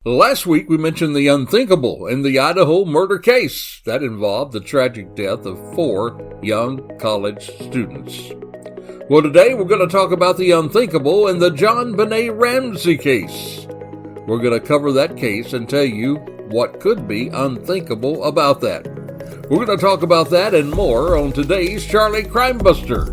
Last week we mentioned the unthinkable in the Idaho murder case that involved the tragic death of 4 young college students. Well, today we're going to talk about the unthinkable in the JonBenet Ramsey case. We're going to cover that case and tell you what could be unthinkable about that. We're going to talk about that and more on today's Charlie Crimebuster.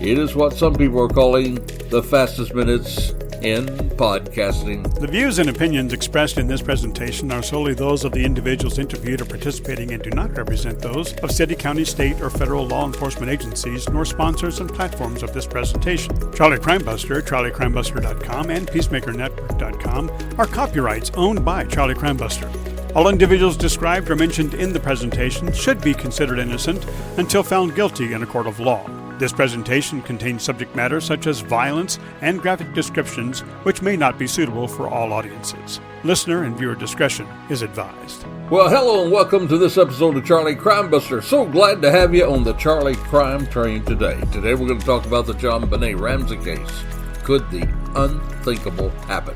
It is what some people are calling the fastest minutes in podcasting. The views and opinions expressed in this presentation are solely those of the individuals interviewed or participating and do not represent those of city, county, state, or federal law enforcement agencies, nor sponsors and platforms of this presentation. Charlie Crimebuster, charliecrimebuster.com, and peacemakernetwork.com are copyrights owned by Charlie Crimebuster. All individuals described or mentioned in the presentation should be considered innocent until found guilty in a court of law. This presentation contains subject matter such as violence and graphic descriptions which may not be suitable for all audiences. Listener and viewer discretion is advised. Well, hello and welcome to this episode of Charlie Crimebuster. So glad to have you on the Charlie Crime train today. Today we're going to talk about the JonBenet Ramsey case. Could the unthinkable happen?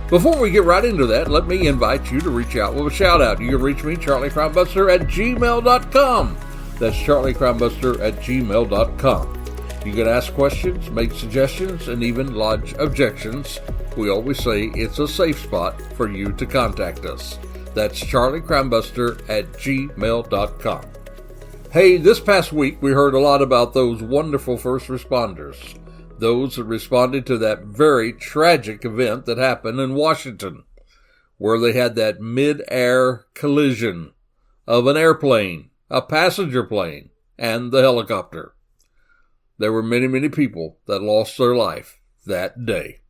Before we get right into that, let me invite you to reach out with a shout out. You can reach me, charliecrimebuster at gmail.com. That's charliecrimebuster at gmail.com. You can ask questions, make suggestions, and even lodge objections. We always say it's a safe spot for you to contact us. That's charliecrimebuster at gmail.com. Hey, this past week we heard a lot about those wonderful first responders. Those that responded to that very tragic event that happened in Washington, where they had that mid-air collision of an airplane, a passenger plane, and the helicopter. There were many, many people that lost their life that day.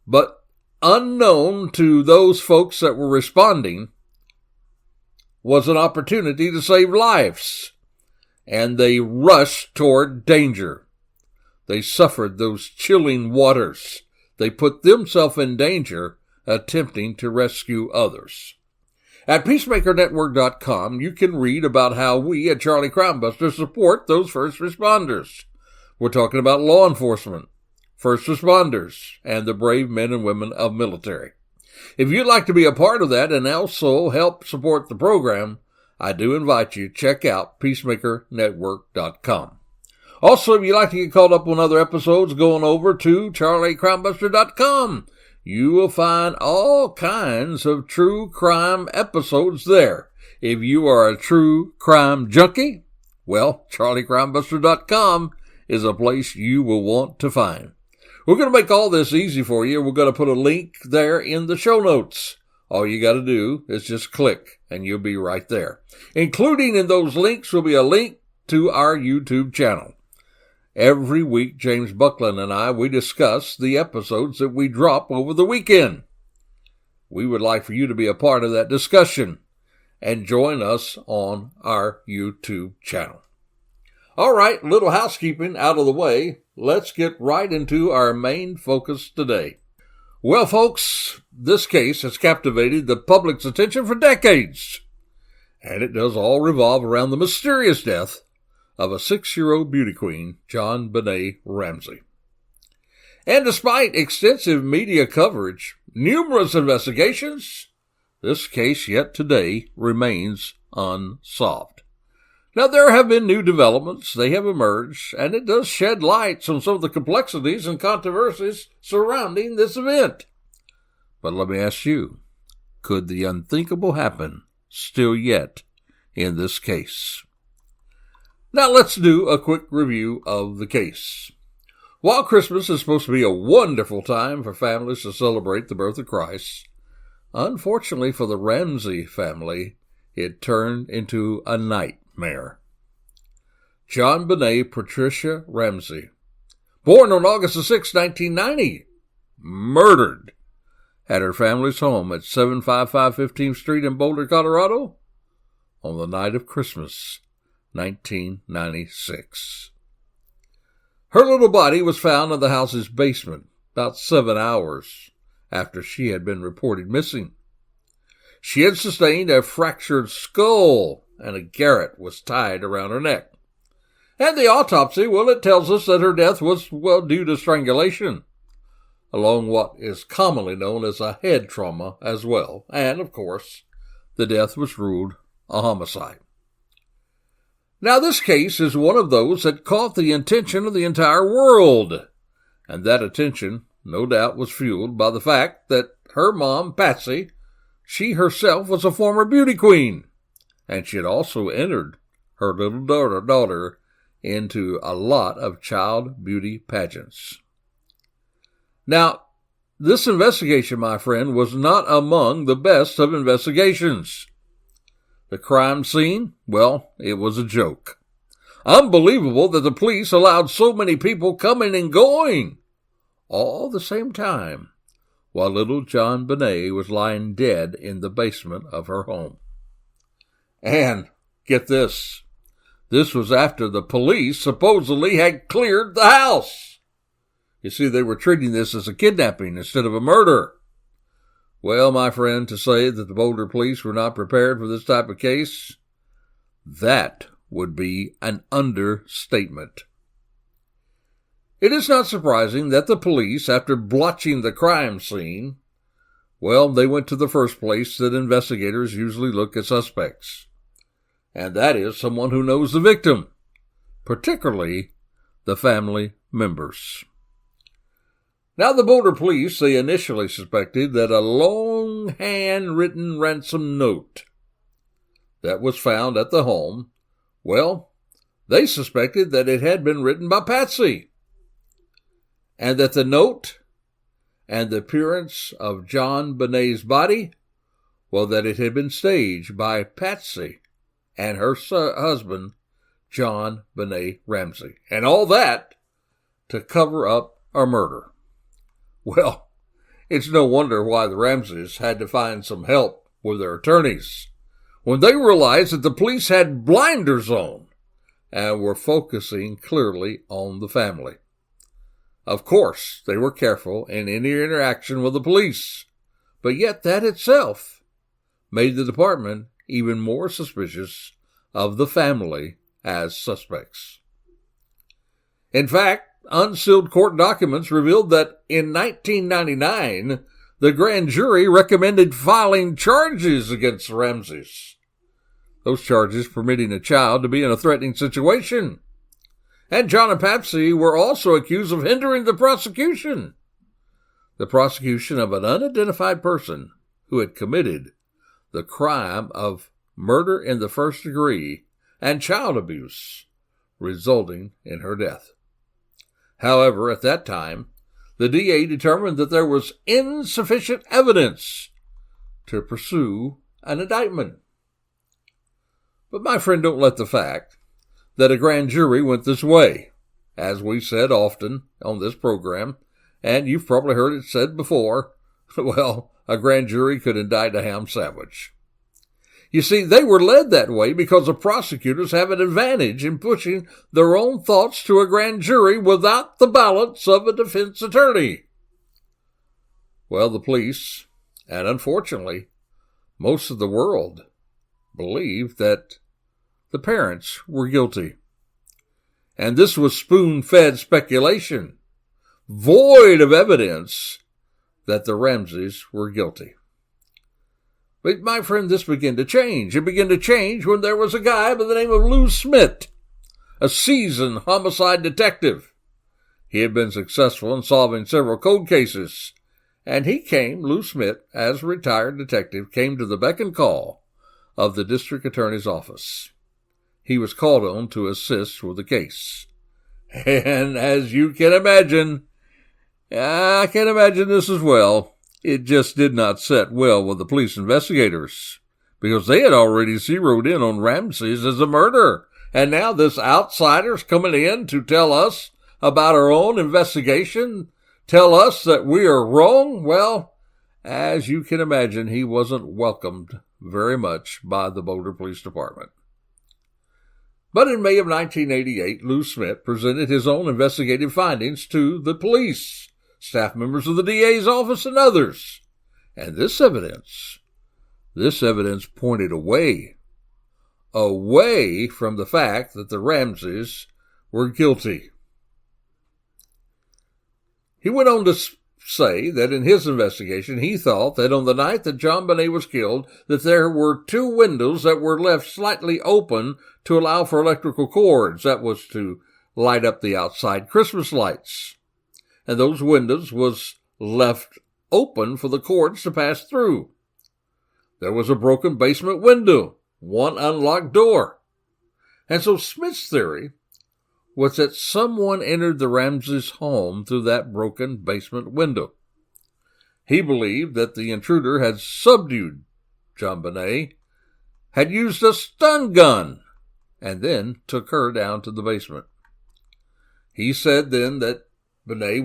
But unknown to those folks that were responding was an opportunity to save lives, and they rushed toward danger. They suffered those chilling waters. They put themselves in danger attempting to rescue others. At peacemakernetwork.com, you can read about how we at Charlie Crimebuster support those first responders. We're talking about law enforcement, first responders, and the brave men and women of military. If you'd like to be a part of that and also help support the program, I do invite you to check out peacemakernetwork.com. Also, if you'd like to get caught up on other episodes, going over to charliecrimebuster.com. You will find all kinds of true crime episodes there. If you are a true crime junkie, well, charliecrimebuster.com is a place you will want to find. We're going to make all this easy for you. We're going to put a link there in the show notes. All you got to do is just click, and you'll be right there. Including in those links will be a link to our YouTube channel. Every week, James Buckland and I, we discuss the episodes that we drop over the weekend. We would like for you to be a part of that discussion and join us on our YouTube channel. All right, little housekeeping out of the way. Let's get right into our main focus today. Well, folks, this case has captivated the public's attention for decades, and it does all revolve around the mysterious death of a 6-year-old beauty queen, JonBenet Ramsey. And despite extensive media coverage, numerous investigations, this case yet today remains unsolved. Now, there have been new developments. They have emerged, and it does shed light on some of the complexities and controversies surrounding this event. But let me ask you, could the unthinkable happen still yet in this case? Now let's do a quick review of the case. While Christmas is supposed to be a wonderful time for families to celebrate the birth of Christ, unfortunately for the Ramsey family, it turned into a nightmare. JonBenet Patricia Ramsey, born on August 6, 1990, murdered at her family's home at 755 15th Street in Boulder, Colorado, on the night of Christmas, 1996. Her little body was found in the house's basement about 7 hours after she had been reported missing. She had sustained a fractured skull, and a garrote was tied around her neck. And the autopsy, well, it tells us that her death was, due to strangulation. along what is commonly known as a head trauma as well. And, of course, the death was ruled a homicide. Now, this case is one of those that caught the attention of the entire world. And that attention, no doubt, was fueled by the fact that her mom, Patsy, she herself was a former beauty queen. And she had also entered her little daughter into a lot of child beauty pageants. Now, this investigation, my friend, was not among the best of investigations. The crime scene, well, it was a joke. Unbelievable that the police allowed so many people coming and going all the same time while little JonBenet was lying dead in the basement of her home. And, get this, this was after the police supposedly had cleared the house. You see, they were treating this as a kidnapping instead of a murder. Well, my friend, to say that the Boulder police were not prepared for this type of case, that would be an understatement. It is not surprising that the police, after blotching the crime scene, well, they went to the first place that investigators usually look at suspects. And that is someone who knows the victim, particularly the family members. Now, the Boulder police, they initially suspected that a long handwritten ransom note that was found at the home, well, they suspected that it had been written by Patsy, and that the note and the appearance of JonBenet's body, well, that it had been staged by Patsy and her husband, JonBenet Ramsey, and all that to cover up a murder. Well, it's no wonder why the Ramseys had to find some help with their attorneys when they realized that the police had blinders on and were focusing clearly on the family. Of course, they were careful in any interaction with the police, but yet that itself made the department even more suspicious of the family as suspects. In fact, unsealed court documents revealed that in 1999, the grand jury recommended filing charges against the Ramseys. Those charges permitting a child to be in a threatening situation. And John and Patsy were also accused of hindering the prosecution of an unidentified person who had committed the crime of murder in the first degree and child abuse, resulting in her death. However, at that time, the DA determined that there was insufficient evidence to pursue an indictment. But my friend, don't let the fact that a grand jury went this way, as we said often on this program, and you've probably heard it said before, well, a grand jury could indict a ham sandwich. You see, they were led that way because the prosecutors have an advantage in pushing their own thoughts to a grand jury without the balance of a defense attorney. Well, the police, and unfortunately, most of the world, believed that the parents were guilty. And this was spoon-fed speculation, void of evidence that the Ramseys were guilty. But my friend, this began to change. It began to change when there was a guy by the name of Lou Smith, a seasoned homicide detective. He had been successful in solving several cold cases, and Lou Smith, as a retired detective, came to the beck and call of the district attorney's office. He was called on to assist with the case. And as you can imagine, I can imagine this as well, it just did not set well with the police investigators, because they had already zeroed in on Ramseys as a murderer. And now this outsider's coming in to tell us about our own investigation, tell us that we are wrong. Well, as you can imagine, he wasn't welcomed very much by the Boulder Police Department. But in May of 1988, Lou Smith presented his own investigative findings to the police, staff members of the DA's office, and others. And this evidence pointed away from the fact that the Ramseys were guilty. He went on to say that in his investigation, he thought that on the night that JonBenet was killed, that there were 2 windows that were left slightly open to allow for electrical cords. That was to light up the outside Christmas lights. And those windows was left open for the cords to pass through. There was a broken basement window, 1 unlocked door. And so Smith's theory was that someone entered the Ramseys' home through that broken basement window. He believed that the intruder had subdued JonBenet, had used a stun gun, and then took her down to the basement. He said then that JonBenet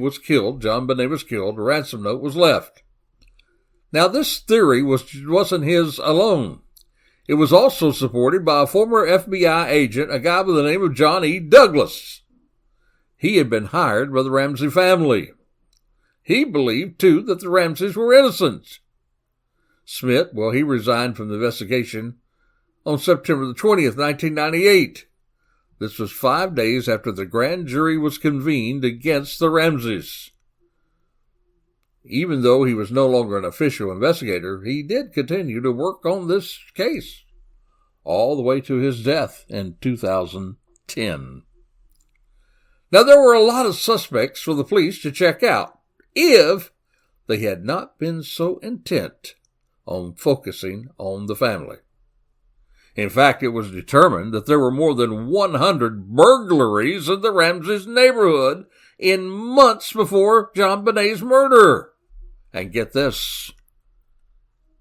was killed, a ransom note was left. Now this theory wasn't his alone. It was also supported by a former FBI agent, a guy by the name of John E. Douglas. He had been hired by the Ramsey family. He believed, too, that the Ramseys were innocent. Smith, he resigned from the investigation on September the 20th, 1998. This was 5 days after the grand jury was convened against the Ramseys. Even though he was no longer an official investigator, he did continue to work on this case all the way to his death in 2010. Now, there were a lot of suspects for the police to check out if they had not been so intent on focusing on the family. In fact, it was determined that there were more than 100 burglaries in the Ramseys neighborhood in months before JonBenet's murder. And get this,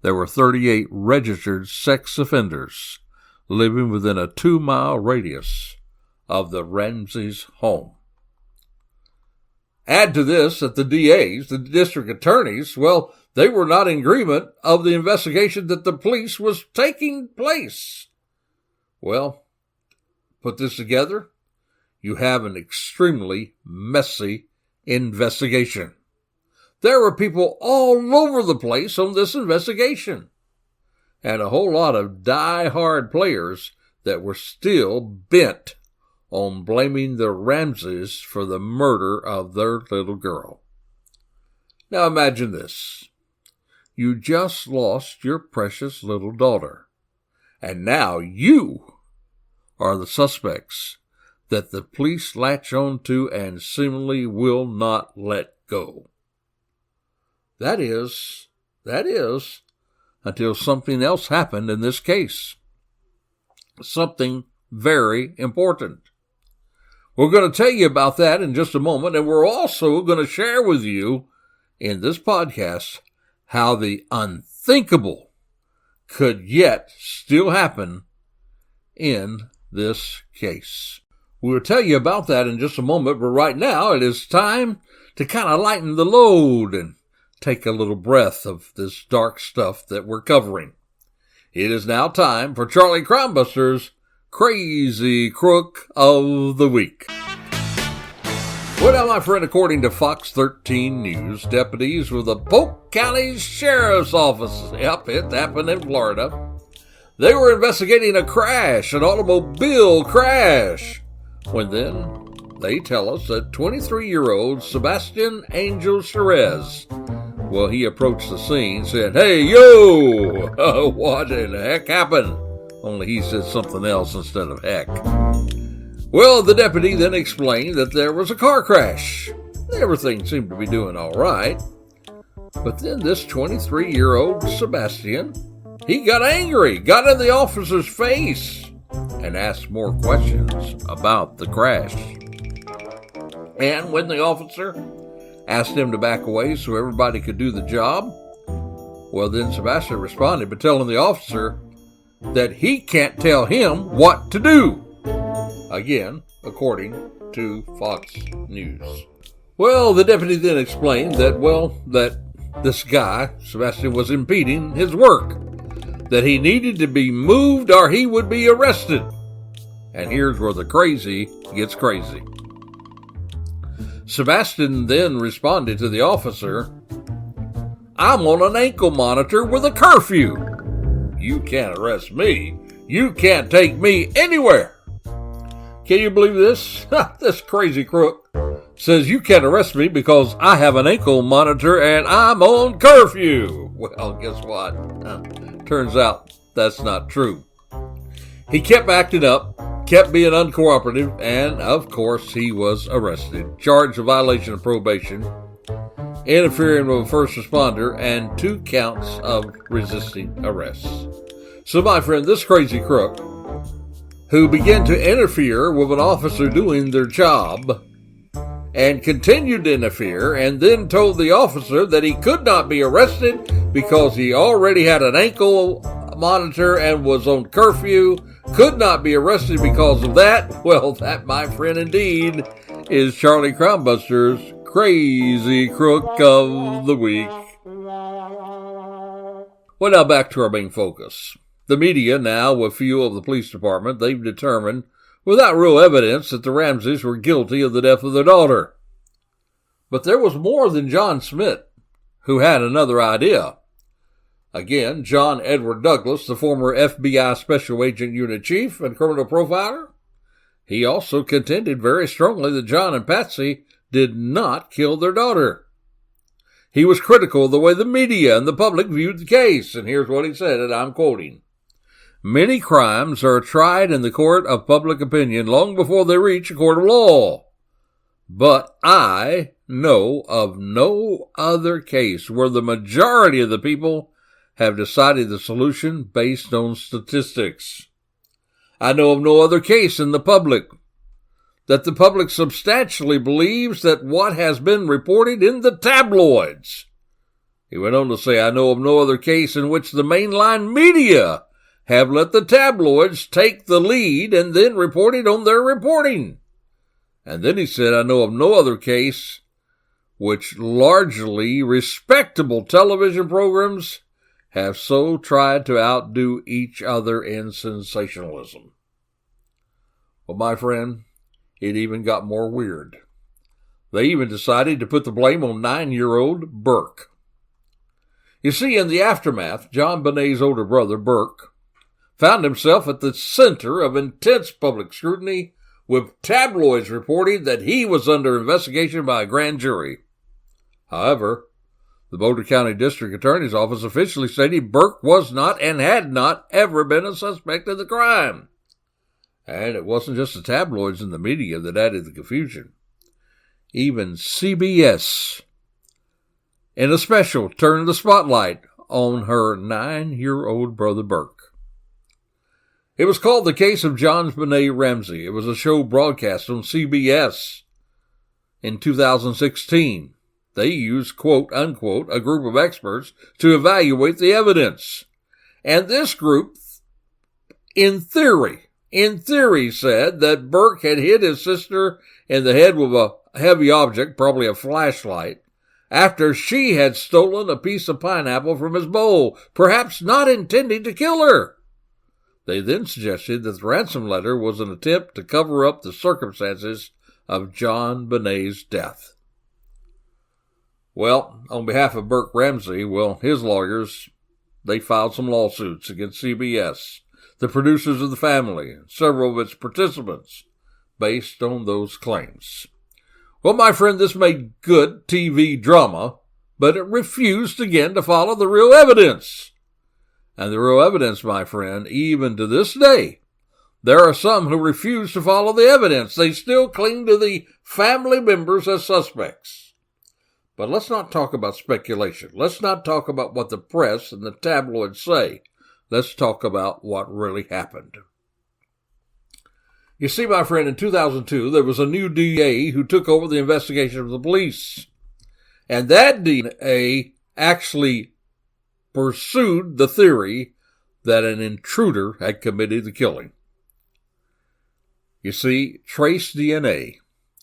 there were 38 registered sex offenders living within a 2-mile radius of the Ramseys' home. Add to this that the DAs, the district attorneys, they were not in agreement of the investigation that the police was taking place. Well, put this together, you have an extremely messy investigation. There were people all over the place on this investigation, and a whole lot of die-hard players that were still bent on blaming the Ramseys for the murder of their little girl. Now imagine this. You just lost your precious little daughter, and now you are the suspects that the police latch on to and seemingly will not let go. That is, until something else happened in this case. Something very important. We're going to tell you about that in just a moment, and we're also going to share with you in this podcast how the unthinkable could yet still happen in this case. We'll tell you about that in just a moment, but right now it is time to kind of lighten the load and take a little breath of this dark stuff that we're covering. It is now time for Charlie Crimebuster's Crazy Crook of the Week. Well, now, my friend, according to Fox 13 News, deputies with the Polk County Sheriff's Office, it happened in Florida, they were investigating an automobile crash, when then they tell us that 23-year-old Sebastian Angel Perez, he approached the scene, said, "Hey, yo, what in the heck happened?" Only he said something else instead of heck. Well, the deputy then explained that there was a car crash. Everything seemed to be doing all right. But then this 23-year-old Sebastian, he got angry, got in the officer's face, and asked more questions about the crash. And when the officer asked him to back away so everybody could do the job, then Sebastian responded by telling the officer that he can't tell him what to do. Again, according to Fox News. Well, the deputy then explained that this guy, Sebastian, was impeding his work, that he needed to be moved or he would be arrested. And here's where the crazy gets crazy. Sebastian then responded to the officer, "I'm on an ankle monitor with a curfew. You can't arrest me. You can't take me anywhere." Can you believe this? This crazy crook says you can't arrest me because I have an ankle monitor and I'm on curfew. Well, guess what? Turns out that's not true. He kept acting up, kept being uncooperative, and of course he was arrested, charged with violation of probation, interfering with a first responder, and 2 counts of resisting arrest. So my friend, this crazy crook, who began to interfere with an officer doing their job, and continued to interfere, and then told the officer that he could not be arrested because he already had an ankle monitor and was on curfew, could not be arrested because of that. Well, that, my friend, indeed, is Charlie Crimebuster's Crazy Crook of the Week. Well, now back to our main focus. The media now, with few of the police department, they've determined, without real evidence, that the Ramseys were guilty of the death of their daughter. But there was more than John Smith who had another idea. Again, John Edward Douglas, the former FBI Special Agent Unit Chief and criminal profiler, he also contended very strongly that John and Patsy did not kill their daughter. He was critical of the way the media and the public viewed the case, and here's what he said, and I'm quoting, "Many crimes are tried in the court of public opinion long before they reach a court of law. But I know of no other case where the majority of the people have decided the solution based on statistics. I know of no other case in the public that the public substantially believes that what has been reported in the tabloids." He went on to say, "I know of no other case in which the mainline media have let the tabloids take the lead and then reported on their reporting." And then he said, "I know of no other case which largely respectable television programs have so tried to outdo each other in sensationalism." Well, my friend, it even got more weird. They even decided to put the blame on 9-year-old Burke. You see, in the aftermath, JonBenet's older brother, Burke, found himself at the center of intense public scrutiny, with tabloids reporting that he was under investigation by a grand jury. However, the Boulder County District Attorney's Office officially stated Burke was not and had not ever been a suspect in the crime. And it wasn't just the tabloids and the media that added the confusion. Even CBS, in a special, turned the spotlight on her 9-year-old brother Burke. It was called The Case of JonBenet Ramsey. It was a show broadcast on CBS in 2016. They used, quote, unquote, a group of experts to evaluate the evidence. And this group, in theory, said that Burke had hit his sister in the head with a heavy object, probably a flashlight, after she had stolen a piece of pineapple from his bowl, perhaps not intending to kill her. They then suggested that the ransom letter was an attempt to cover up the circumstances of JonBenet's death. Well, on behalf of Burke Ramsey, his lawyers, they filed some lawsuits against CBS, the producers of the family, and several of its participants, based on those claims. Well, my friend, this made good TV drama, but it refused again to follow the real evidence. And the real evidence, my friend, even to this day, there are some who refuse to follow the evidence. They still cling to the family members as suspects. But let's not talk about speculation. Let's not talk about what the press and the tabloids say. Let's talk about what really happened. You see, my friend, in 2002, there was a new DA who took over the investigation of the police. And that DA actually pursued the theory that an intruder had committed the killing. You see, trace DNA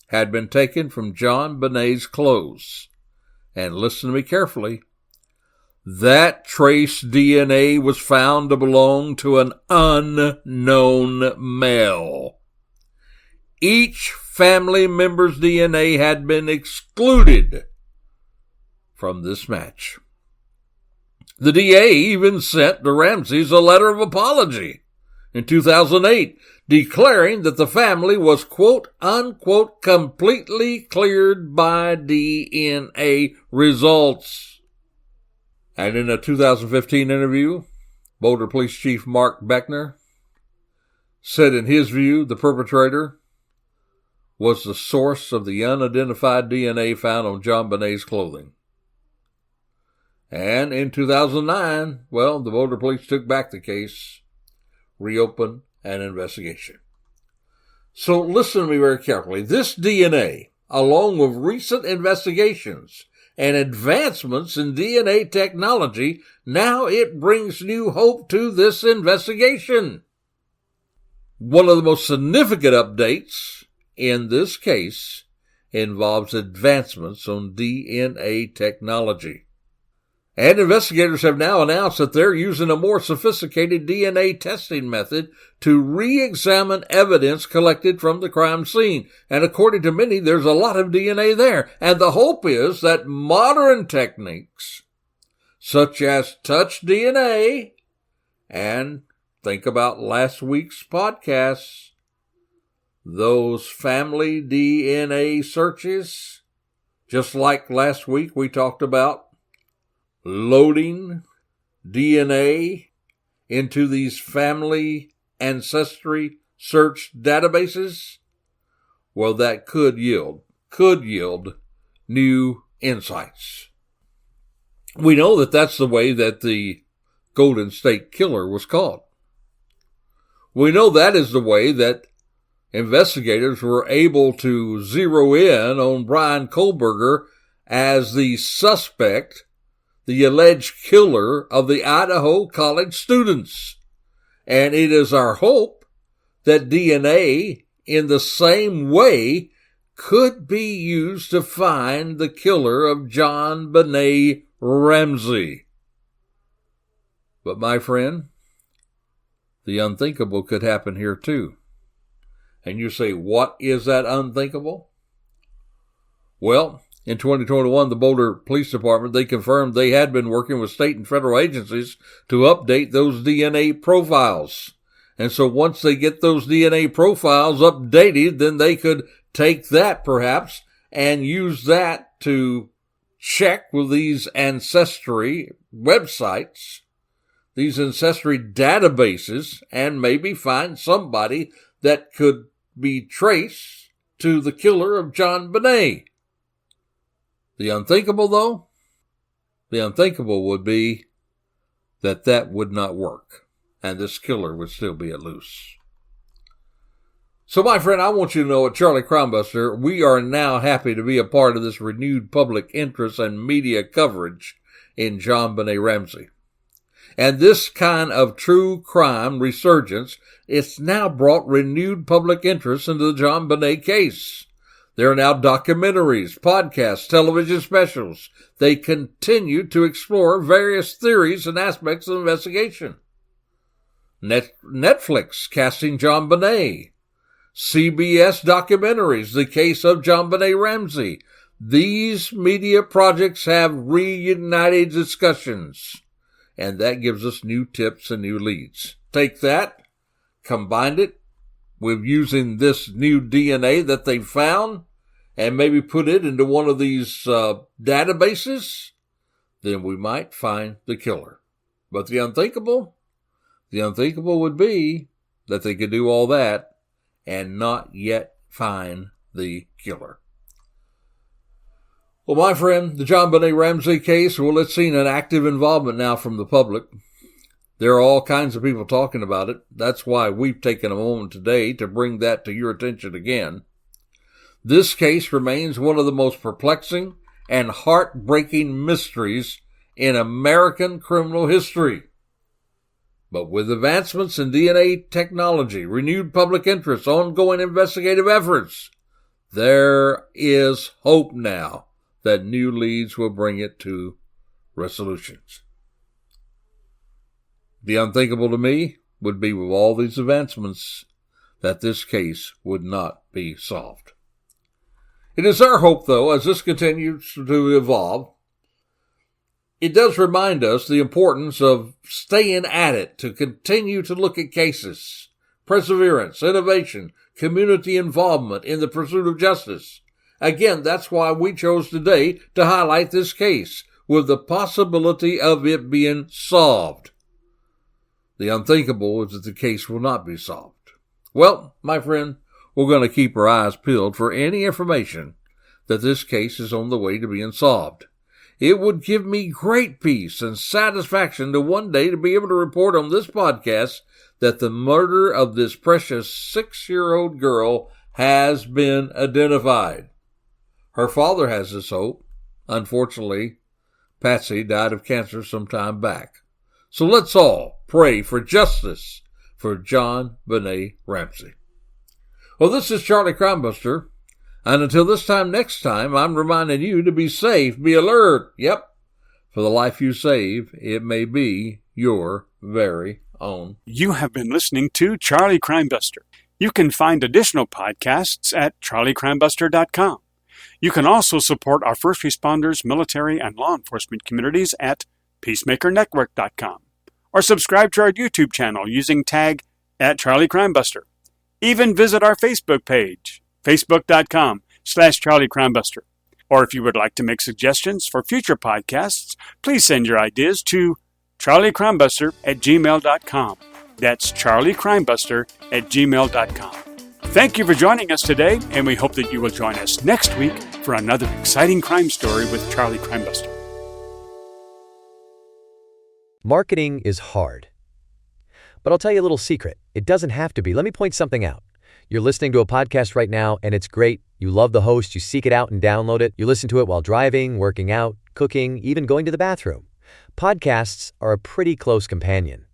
had been taken from JonBenet's clothes. And listen to me carefully. That trace DNA was found to belong to an unknown male. Each family member's DNA had been excluded from this match. The DA even sent the Ramseys a letter of apology, in 2008, declaring that the family was, quote, unquote, completely cleared by DNA results. And in a 2015 interview, Boulder Police Chief Mark Beckner said in his view the perpetrator was the source of the unidentified DNA found on JonBenet's clothing. And in 2009, the Boulder Police took back the case, reopened an investigation. So listen to me very carefully. This DNA, along with recent investigations and advancements in DNA technology, now it brings new hope to this investigation. One of the most significant updates in this case involves advancements on DNA technology. And investigators have now announced that they're using a more sophisticated DNA testing method to re-examine evidence collected from the crime scene. And according to many, there's a lot of DNA there. And the hope is that modern techniques, such as touch DNA, and think about last week's podcasts, those family DNA searches, just like last week we talked about loading DNA into these family ancestry search databases, that could yield new insights. We know that that's the way that the Golden State Killer was caught. We know that is the way that investigators were able to zero in on Brian Kohlberger as the suspect, the alleged killer of the Idaho college students. And it is our hope that DNA in the same way could be used to find the killer of JonBenet Ramsey. But my friend, the unthinkable could happen here too. And you say, what is that unthinkable? Well, in 2021, the Boulder Police Department, they confirmed they had been working with state and federal agencies to update those DNA profiles. And so once they get those DNA profiles updated, then they could take that perhaps and use that to check with these ancestry websites, these ancestry databases, and maybe find somebody that could be traced to the killer of JonBenet. The unthinkable, though, the unthinkable would be that would not work, and this killer would still be at loose. So, my friend, I want you to know at Charlie Crimebuster, we are now happy to be a part of this renewed public interest and media coverage in JonBenet Ramsey. And this kind of true crime resurgence, it's now brought renewed public interest into the JonBenet case. There are now documentaries, podcasts, television specials. They continue to explore various theories and aspects of the investigation. Netflix casting JonBenet. CBS documentaries, The Case of JonBenet Ramsey. These media projects have reunited discussions, and that gives us new tips and new leads. Take that, combine it with using this new DNA that they found, and maybe put it into one of these databases, then we might find the killer. But the unthinkable would be that they could do all that and not yet find the killer. Well, my friend, the JonBenet Ramsey case, it's seen an active involvement now from the public. There are all kinds of people talking about it. That's why we've taken a moment today to bring that to your attention again. This case remains one of the most perplexing and heartbreaking mysteries in American criminal history. But with advancements in DNA technology, renewed public interest, ongoing investigative efforts, there is hope now that new leads will bring it to resolutions. The unthinkable to me would be, with all these advancements, that this case would not be solved. It is our hope, though, as this continues to evolve, it does remind us the importance of staying at it, to continue to look at cases, perseverance, innovation, community involvement in the pursuit of justice. Again, that's why we chose today to highlight this case, with the possibility of it being solved. The unthinkable is that the case will not be solved. Well, my friend, we're going to keep our eyes peeled for any information that this case is on the way to being solved. It would give me great peace and satisfaction to one day to be able to report on this podcast that the murder of this precious 6-year-old girl has been identified. Her father has this hope. Unfortunately, Patsy died of cancer some time back. So let's all pray for justice for JonBenet Ramsey. Well, this is Charlie Crimebuster, and until this time next time, I'm reminding you to be safe, be alert. Yep, for the life you save, it may be your very own. You have been listening to Charlie Crimebuster. You can find additional podcasts at charliecrimebuster.com. You can also support our first responders, military, and law enforcement communities at peacemakernetwork.com. Or subscribe to our YouTube channel using tag @CharlieCrimebuster. Even visit our Facebook page, facebook.com/CharlieCrimebuster. Or if you would like to make suggestions for future podcasts, please send your ideas to charliecrimebuster@gmail.com. That's charliecrimebuster@gmail.com. Thank you for joining us today, and we hope that you will join us next week for another exciting crime story with Charlie Crimebuster. Marketing is hard. But I'll tell you a little secret. It doesn't have to be. Let me point something out. You're listening to a podcast right now, and it's great. You love the host. You seek it out and download it. You listen to it while driving, working out, cooking, even going to the bathroom. Podcasts are a pretty close companion.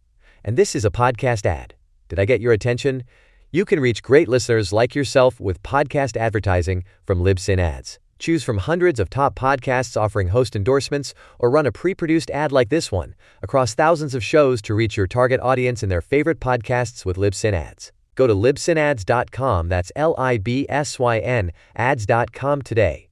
And this is a podcast ad. Did I get your attention? You can reach great listeners like yourself with podcast advertising from Libsyn Ads. Choose from hundreds of top podcasts offering host endorsements, or run a pre-produced ad like this one across thousands of shows to reach your target audience in their favorite podcasts with Libsyn Ads. Go to libsynads.com, that's LIBSYN, ads.com today.